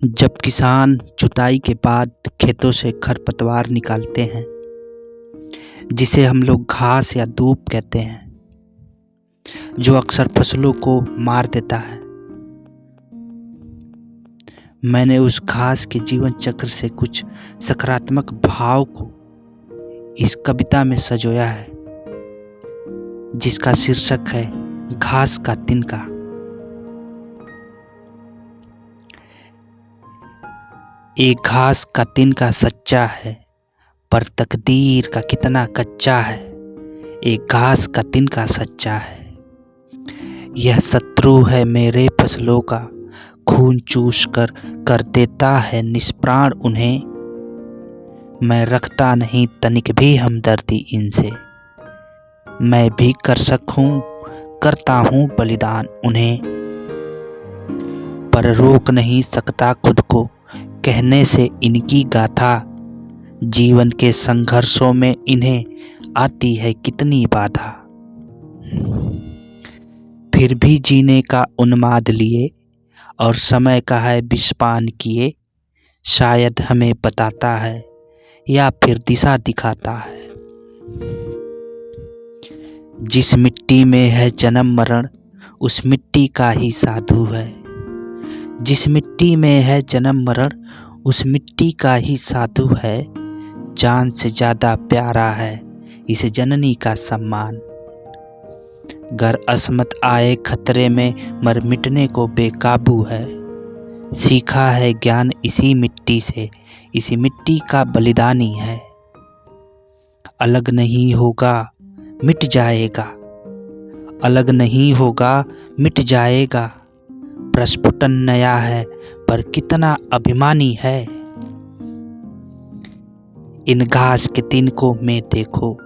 जब किसान जुताई के बाद खेतों से खरपतवार निकालते हैं, जिसे हम लोग घास या दूब कहते हैं, जो अक्सर फसलों को मार देता है। मैंने उस घास के जीवन चक्र से कुछ सकारात्मक भाव को इस कविता में संजोया है, जिसका शीर्षक है घास का तिनका। एक घास का तिनका सच्चा है, पर तकदीर का कितना कच्चा है। एक घास का तिनका सच्चा है, यह शत्रु है मेरे फसलों का, खून चूस कर देता है निष्प्राण उन्हें। मैं रखता नहीं तनिक भी हमदर्दी इनसे, मैं भी कर सकूं करता हूं बलिदान उन्हें, पर रोक नहीं सकता खुद को कहने से इनकी गाथा। जीवन के संघर्षों में इन्हें आती है कितनी बाधा, फिर भी जीने का उन्माद लिए और समय का है विषपान किए। शायद हमें बताता है या फिर दिशा दिखाता है। जिस मिट्टी में है जन्म मरण, उस मिट्टी का ही साधु है। जिस मिट्टी में है जन्म मरण, उस मिट्टी का ही साधु है। जान से ज्यादा प्यारा है इस जननी का सम्मान। गर अस्मत आए खतरे में, मर मिटने को बेकाबू है। सीखा है ज्ञान इसी मिट्टी से, इसी मिट्टी का बलिदानी है। अलग नहीं होगा मिट जाएगा, अलग नहीं होगा मिट जाएगा। प्रस्फुटन नया है पर कितना अभिमानी है। इन घास के तिनकों में देखो,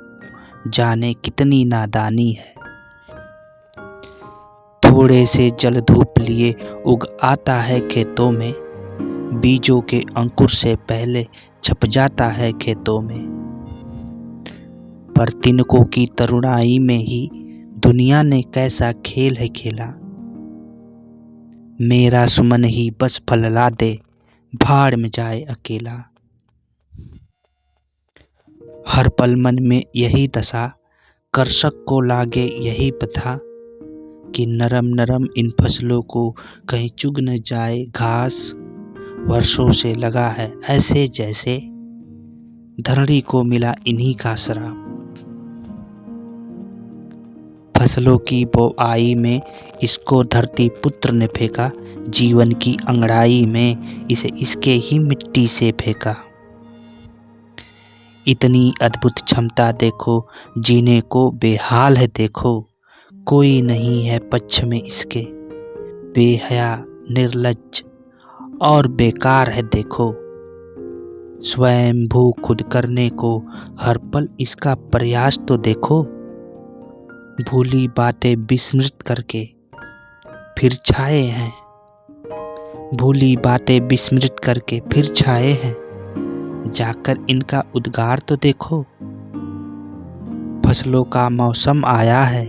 जाने कितनी नादानी है। थोड़े से जल धूप लिए उग आता है खेतों में, बीजों के अंकुर से पहले छप जाता है खेतों में। पर तिनकों की तरुणाई में ही दुनिया ने कैसा खेल है खेला। मेरा सुमन ही बस फल ला दे, भाड़ में जाए अकेला। हर पल मन में यही दशा, कृषक को लागे यही पथा, कि नरम नरम इन फसलों को कहीं चुग न जाए घास। वर्षों से लगा है ऐसे जैसे धरणी को मिला इन्हीं का श्राप। फसलों की बोआई में इसको धरती पुत्र ने फेंका, जीवन की अंगड़ाई में इसे इसके ही मिट्टी से फेंका। इतनी अद्भुत क्षमता देखो, जीने को बेहाल है देखो। कोई नहीं है पक्ष में इसके, बेहया निर्लज्ज और बेकार है देखो। स्वयं भू खुद करने को हर पल इसका प्रयास तो देखो। भूली बातें विस्मृत करके फिर छाए हैं, भूली बातें विस्मृत करके फिर छाए हैं। जाकर इनका उद्गार तो देखो। फसलों का मौसम आया है,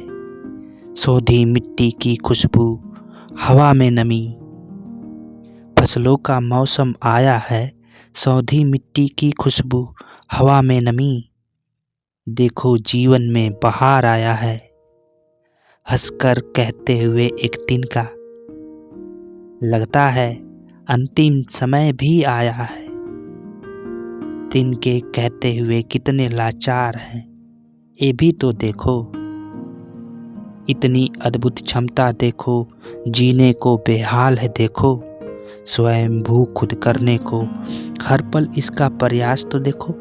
सौंधी मिट्टी की खुशबू हवा में नमी। फसलों का मौसम आया है, सौंधी मिट्टी की खुशबू हवा में नमी। देखो जीवन में बहार आया है, हंसकर कहते हुए एक तिनका। लगता है अंतिम समय भी आया है। तिनके कहते हुए कितने लाचार हैं, ये भी तो देखो। इतनी अद्भुत क्षमता देखो, जीने को बेहाल है देखो। स्वयं भू खुद करने को हर पल इसका प्रयास तो देखो।